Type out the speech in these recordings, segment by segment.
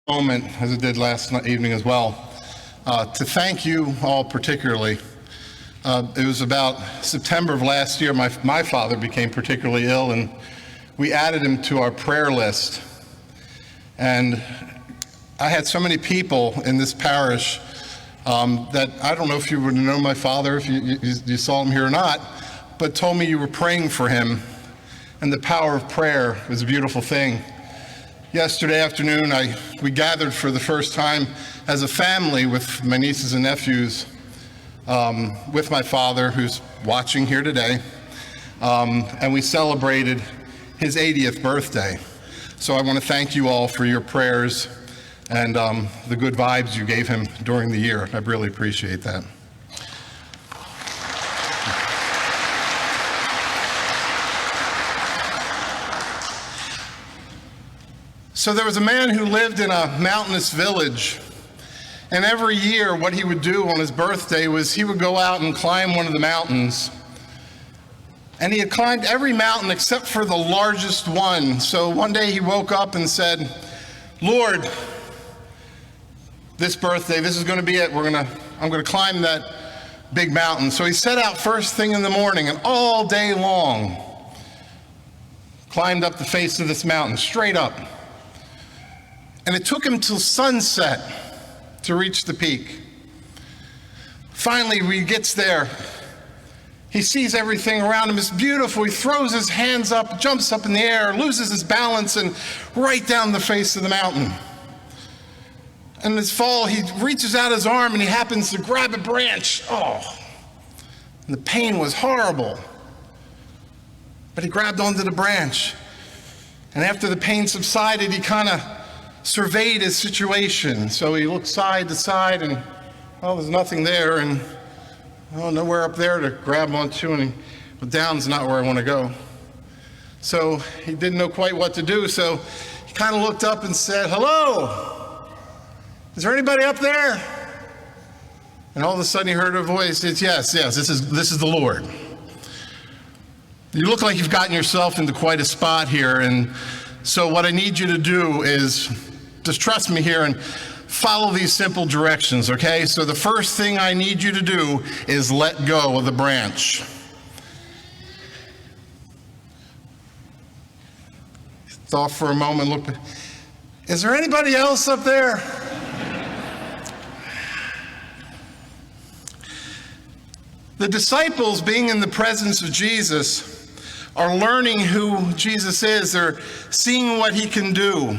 Moment, as it did last evening as well, to thank you all particularly. It was about September of last year, my father became particularly ill, and we added him to our prayer list. And I had so many people in this parish that I don't know if you would know my father, if you saw him here or not, but told me you were praying for him. And the power of prayer is a beautiful thing. Yesterday afternoon, we gathered for the first time as a family with my nieces and nephews, with my father, who's watching here today, and we celebrated his 80th birthday. So I want to thank you all for your prayers and the good vibes you gave him during the year. I really appreciate that. So there was a man who lived in a mountainous village, and every year what he would do on his birthday was he would go out and climb one of the mountains. And he had climbed every mountain except for the largest one. So one day he woke up and said, "Lord, this birthday, this is going to be it. I'm going to climb that big mountain." So he set out first thing in the morning and all day long climbed up the face of this mountain, straight up. And it took him till sunset to reach the peak. Finally, when he gets there, he sees everything around him is beautiful. He throws his hands up, jumps up in the air, loses his balance, and right down the face of the mountain. And his fall, he reaches out his arm and he happens to grab a branch. Oh, and the pain was horrible. But he grabbed onto the branch. And after the pain subsided, he kind of surveyed his situation. So he looked side to side and, well, there's nothing there, and nowhere up there to grab onto, and down's not where I want to go. So he didn't know quite what to do, so he kind of looked up and said, "Hello, is there anybody up there?" And all of a sudden he heard a voice. It's, yes, this is the Lord. You look like you've gotten yourself into quite a spot here, and so what I need you to do is just trust me here and follow these simple directions, okay? So the first thing I need you to do is let go of the branch. Thought for a moment, look, is there anybody else up there? The disciples, being in the presence of Jesus, are learning who Jesus is. They're seeing what he can do.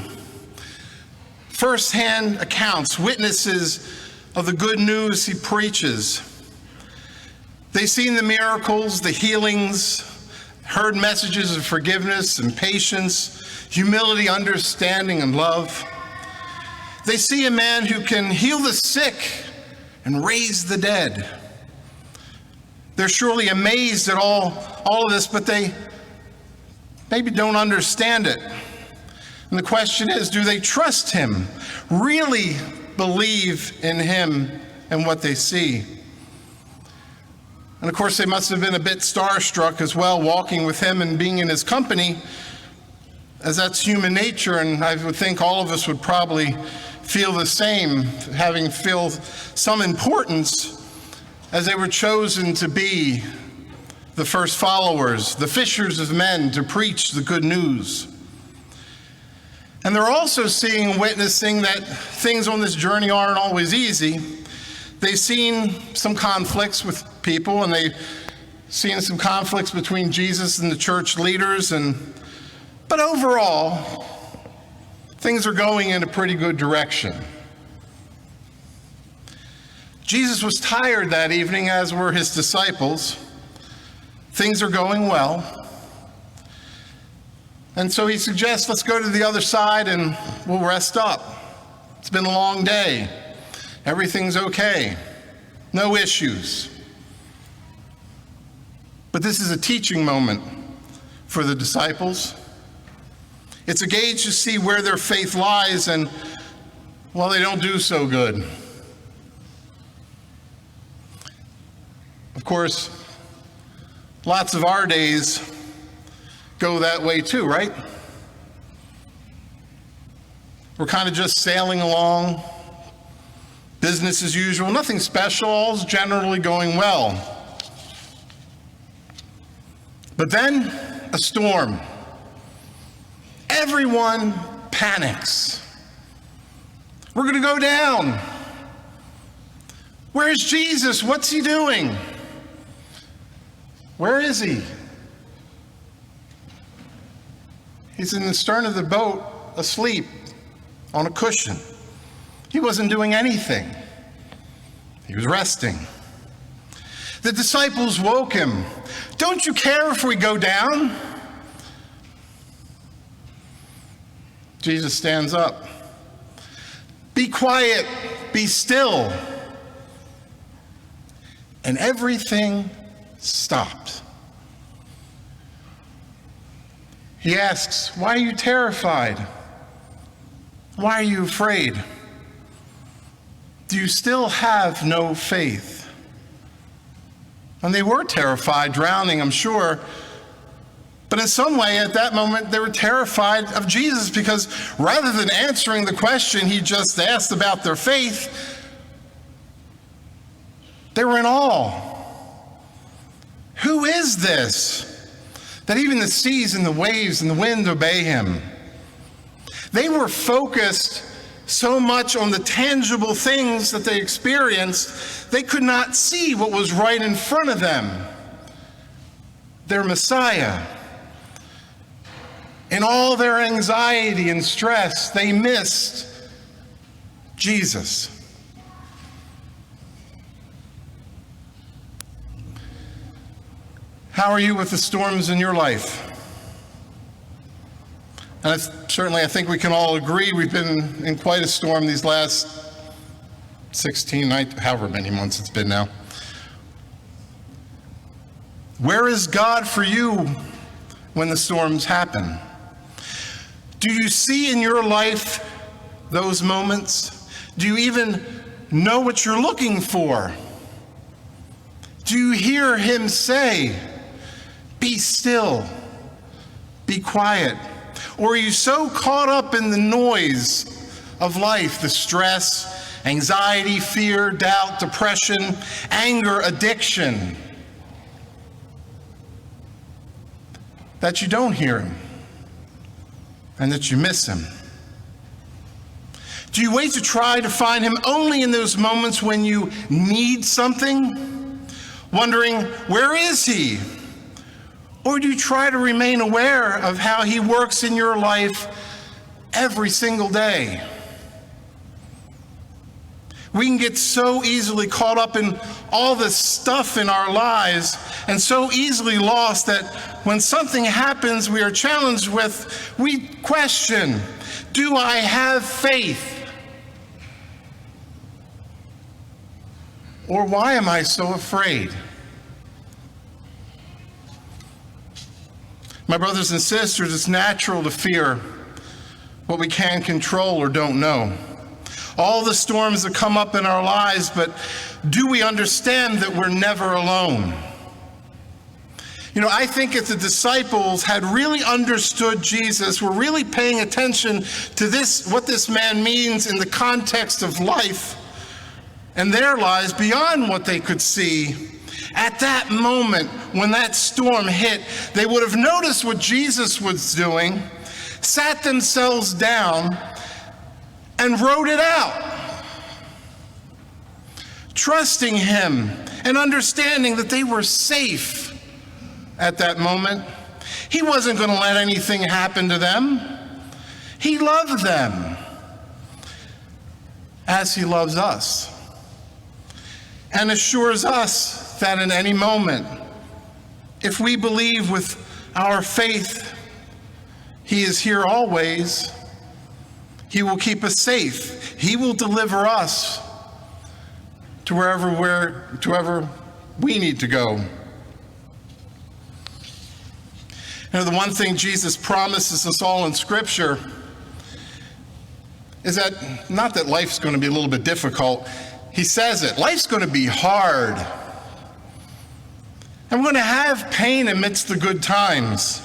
First-hand accounts, witnesses of the good news he preaches. They've seen the miracles, the healings, heard messages of forgiveness and patience, humility, understanding, and love. They see a man who can heal the sick and raise the dead. They're surely amazed at all of this, but they maybe don't understand it. And the question is, do they trust him, really believe in him and what they see? And of course, they must have been a bit starstruck as well, walking with him and being in his company, as that's human nature, and I would think all of us would probably feel the same, having feel some importance as they were chosen to be the first followers, the fishers of men, to preach the good news. And they're also seeing and witnessing that things on this journey aren't always easy. They've seen some conflicts with people, and they've seen some conflicts between Jesus and the church leaders, but overall, things are going in a pretty good direction. Jesus was tired that evening, as were his disciples. Things are going well. And so he suggests, let's go to the other side and we'll rest up. It's been a long day. Everything's okay. No issues. But this is a teaching moment for the disciples. It's a gauge to see where their faith lies, and, well, they don't do so good. Of course, lots of our days go that way too, right? We're kind of just sailing along, business as usual, nothing special, all's generally going well. But then, a storm. Everyone panics. We're going to go down. Where's Jesus? What's he doing? Where is he? He's in the stern of the boat, asleep on a cushion. He wasn't doing anything. He was resting. The disciples woke him. Don't you care if we go down? Jesus stands up. Be quiet, be still. And everything stopped. He asks, why are you terrified? Why are you afraid? Do you still have no faith? And they were terrified, drowning, I'm sure. But in some way, at that moment, they were terrified of Jesus, because rather than answering the question he just asked about their faith, they were in awe. Who is this, that even the seas and the waves and the wind obey him? They were focused so much on the tangible things that they experienced, they could not see what was right in front of them, their Messiah. In all their anxiety and stress, they missed Jesus. How are you with the storms in your life? And certainly I think we can all agree we've been in quite a storm these last 16, however many months it's been now. Where is God for you when the storms happen? Do you see in your life those moments? Do you even know what you're looking for? Do you hear him say, be still, be quiet? Or are you so caught up in the noise of life, the stress, anxiety, fear, doubt, depression, anger, addiction, that you don't hear him and that you miss him? Do you wait to try to find him only in those moments when you need something, wondering, where is he? Or do you try to remain aware of how he works in your life every single day? We can get so easily caught up in all this stuff in our lives and so easily lost that when something happens we are challenged with, we question, do I have faith? Or why am I so afraid? My brothers and sisters, it's natural to fear what we can't control or don't know. All the storms that come up in our lives, but do we understand that we're never alone? You know, I think if the disciples had really understood Jesus, were really paying attention to this, what this man means in the context of life and their lives beyond what they could see, at that moment, when that storm hit, they would have noticed what Jesus was doing, sat themselves down, and wrote it out, trusting him and understanding that they were safe at that moment. He wasn't going to let anything happen to them. He loved them as he loves us, and assures us that in any moment, if we believe with our faith, he is here always. He will keep us safe. He will deliver us to wherever we need to go. You know, the one thing Jesus promises us all in Scripture is that, not that life's going to be a little bit difficult. He says it, life's going to be hard. And we're going to have pain amidst the good times.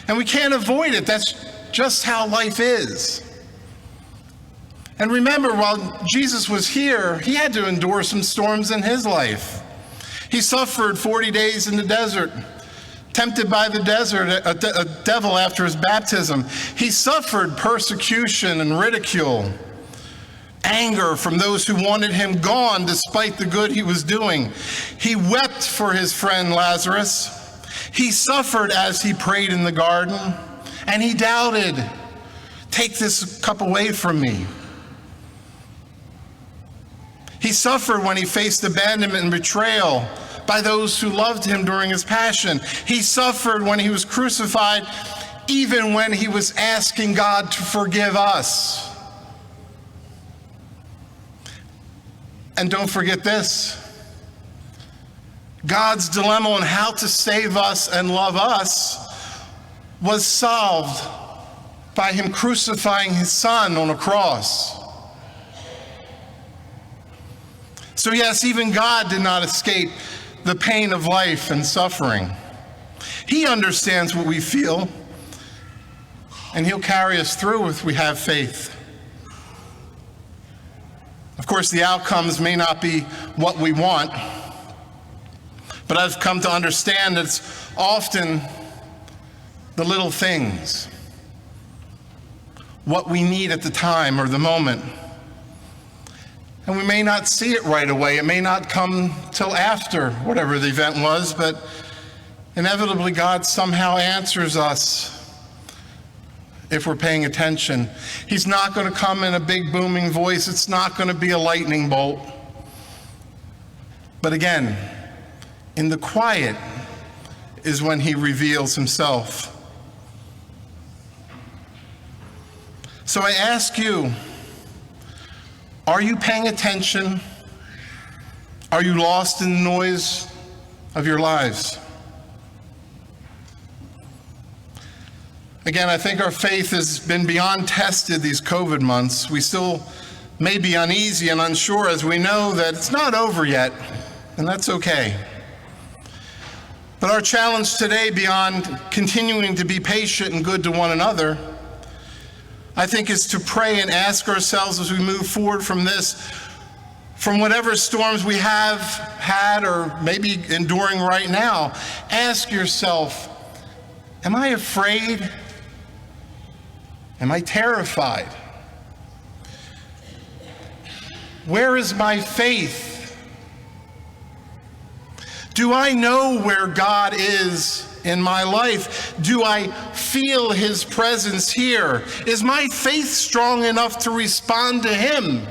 And we can't avoid it. That's just how life is. And remember, while Jesus was here, he had to endure some storms in his life. He suffered 40 days in the desert, tempted by the devil after his baptism. He suffered persecution and ridicule, anger from those who wanted him gone despite the good he was doing. He wept for his friend Lazarus. He suffered as he prayed in the garden, and he doubted, "Take this cup away from me." He suffered when he faced abandonment and betrayal by those who loved him during his passion. He suffered when he was crucified, even when he was asking God to forgive us. And don't forget this: God's dilemma on how to save us and love us was solved by him crucifying his son on a cross. So yes, even God did not escape the pain of life and suffering. He understands what we feel, and he'll carry us through if we have faith. Of course, the outcomes may not be what we want, but I've come to understand that it's often the little things, what we need at the time or the moment. And we may not see it right away. It may not come till after whatever the event was, but inevitably God somehow answers us if we're paying attention. He's not going to come in a big booming voice. It's not going to be a lightning bolt. But again, in the quiet is when he reveals himself. So I ask you, are you paying attention? Are you lost in the noise of your lives? Again, I think our faith has been beyond tested these COVID months. We still may be uneasy and unsure as we know that it's not over yet, and that's okay. But our challenge today, beyond continuing to be patient and good to one another, I think is to pray and ask ourselves as we move forward from this, from whatever storms we have had or maybe enduring right now, ask yourself, am I afraid? Am I terrified? Where is my faith? Do I know where God is in my life? Do I feel his presence here? Is my faith strong enough to respond to him,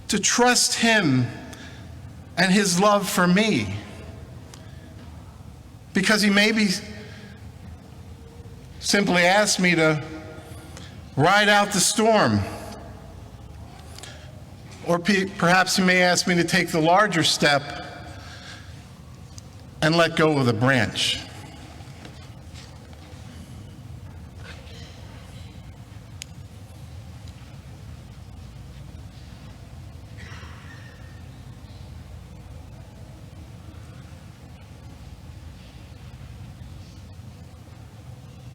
to trust him and his love for me? Because he maybe simply asked me to ride out the storm. Or perhaps he may ask me to take the larger step and let go of the branch.